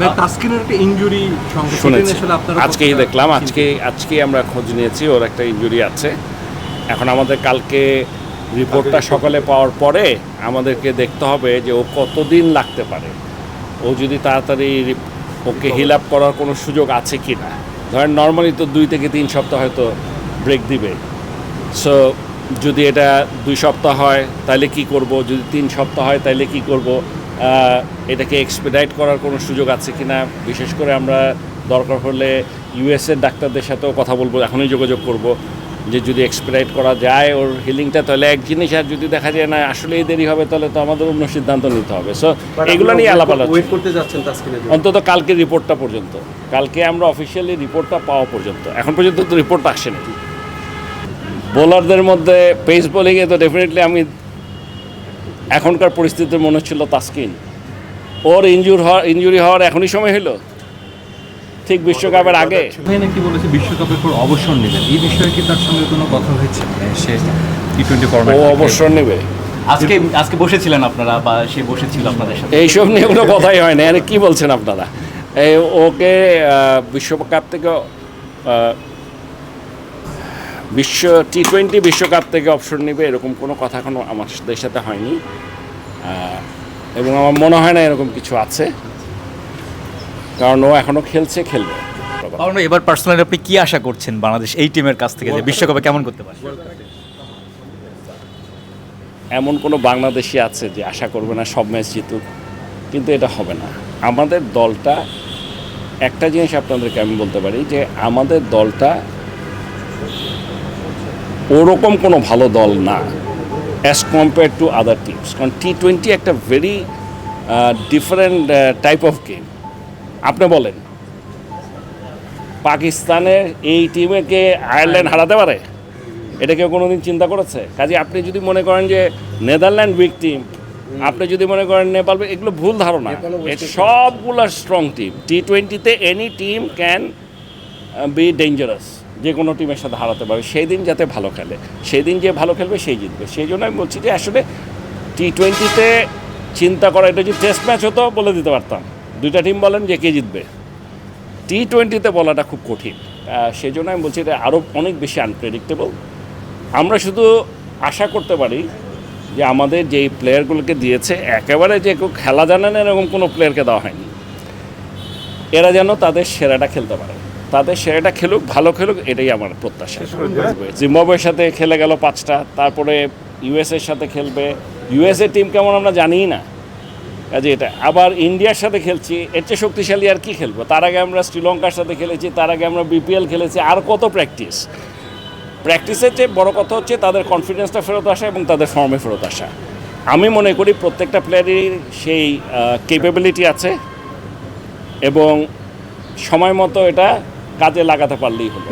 তাসকিনের একটা ইনজুরি শুনেছি আজকেই দেখলাম, আজকে আমরা খোঁজ নিয়েছি ওর একটা ইনজুরি আছে। এখন আমাদের কালকে রিপোর্টটা সকালে পাওয়ার পরে আমাদেরকে দেখতে হবে যে ও কতদিন লাগতে পারে। ও যদি তাড়াতাড়ি ওকে হিল আপ করার কোনো সুযোগ আছে কি না। ধরেন নর্মালি তো 2 থেকে 3 সপ্তাহ হয়তো ব্রেক দিবে। সো যদি এটা 2 সপ্তাহ হয় তাহলে কি করব, যদি 3 সপ্তাহ হয় তাহলে কি করব, এটাকে এক্সপেডাইট করার কোনো সুযোগ আছে কি না। বিশেষ করে আমরা দরকার হলে ইউএসের ডাক্তারদের সাথেও কথা বলবো, এখনই যোগাযোগ করব যে যদি এক্সপেডাইট করা যায় ওর হিলিংটা, তাহলে এক জিনিস। আর যদি দেখা যায় না আসলেই দেরি হবে তাহলে তো আমাদের অন্য সিদ্ধান্ত নিতে হবে। সো এগুলো নিয়ে আলাপ করতে যাচ্ছেন তাসকিনের জন্য? অন্তত কালকে রিপোর্টটা পর্যন্ত, কালকে আমরা অফিসিয়ালি রিপোর্টটা পাওয়া পর্যন্ত, এখন পর্যন্ত তো রিপোর্ট আসছে না। বোলারদের মধ্যে পেস বোলিংয়ে তো ডেফিনেটলি আমি এখনকার পরিস্থিতিতে মনে হচ্ছিল তাসকিন। ওর ইনজুরি হওয়ার এখনই সময় হলো, ঠিক বিশ্বকাপের আগে। নাকি বলেছে বিশ্বকাপের পর অবসর নেবেন, এই বিষয়ে কি তার সঙ্গে কোনো কথা হয়েছে? মানে সে টি-20 ফরম্যাট ও অবসর নেবে? আজকে বসেছিলেন আপনারা বা সে বসেছিল আপনাদের সাথে? এইসব নিয়ে কোনো কথাই হয় না। কি বলছেন আপনারা? ওকে বিশ্বকাপ থেকে টি-20 বিশ্বকাপ থেকে অবসর নেবে এরকম কোনো কথা এখনো আমাদের সাথে হয়নি, এবং আমার মনে হয় না এরকম কিছু আছে, কারণ ও এখনও খেলবে। এবার পার্সোনালি আপনি কি আশা করছেন বাংলাদেশ এই টিমের কাছ থেকে, যে বিশ্বকাপে কেমন করতে পারে? এমন কোনো বাংলাদেশি আছে যে আশা করবে না সব ম্যাচ জিতুক, কিন্তু এটা হবে না। আমাদের দলটা, একটা জিনিস আপনাদেরকে আমি বলতে পারি যে আমাদের দলটা ওরকম কোনো ভালো দল না as compare to other teams. কারণ টি-20 একটা very different type of game. আপনি বলেন পাকিস্তানের এই টিমকে আয়ারল্যান্ড হারাতে পারে? এটা কেউ কোনো দিন চিন্তা করেছে? কাজে আপনি যদি মনে করেন যে নেদারল্যান্ড উইক টিম, আপনি যদি মনে করেন নেপাল, এগুলো ভুল ধারণা। সবগুলো স্ট্রং টিম। টি-20তে any team can be dangerous, যে কোনো টিমের সাথে হারাতে পারে। সেই দিন যাতে ভালো খেলে, সেই দিন যে ভালো খেলবে সেই জিতবে। সেই জন্য আমি বলছি যে আসলে টি-20তে চিন্তা করা, এটা যদি টেস্ট ম্যাচ হতো বলে দিতে পারতাম, 2টা টিম বলেন যে কে জিতবে। টি-20তে বলাটা খুব কঠিন। সেই জন্য আমি বলছি এটা আরও অনেক বেশি আনপ্রেডিক্টেবল। আমরা শুধু আশা করতে পারি যে আমাদের যেই প্লেয়ারগুলোকে দিয়েছে, একেবারে যে কেউ খেলা জানে না এরকম কোনো প্লেয়ারকে দেওয়া হয়নি। এরা যেন তাদের সেরাটা খেলতে পারে, তাদের সেরাটা খেলুক, ভালো খেলুক, এটাই আমার প্রত্যাশা। জিম্বাবুয়ের সাথে খেলে গেল 5টা, তারপরে ইউএসএর সাথে খেলবে। ইউএসএ টিম কেমন আমরা জানিই না। কাজে এটা আবার ইন্ডিয়ার সাথে খেলছি, এর চেয়ে শক্তিশালী আর কি খেলবো? তার আগে আমরা শ্রীলঙ্কার সাথে খেলেছি, তার আগে আমরা বিপিএল খেলেছি। আর কত প্র্যাকটিসের চেয়ে বড় কথা হচ্ছে তাদের কনফিডেন্সটা ফেরত আসা এবং তাদের ফর্মে ফেরত আসা। আমি মনে করি প্রত্যেকটা প্লেয়ারেরই সেই ক্যাপাবিলিটি আছে, এবং সময় মতো এটা কাজে লাগাতে পারলেই হলো।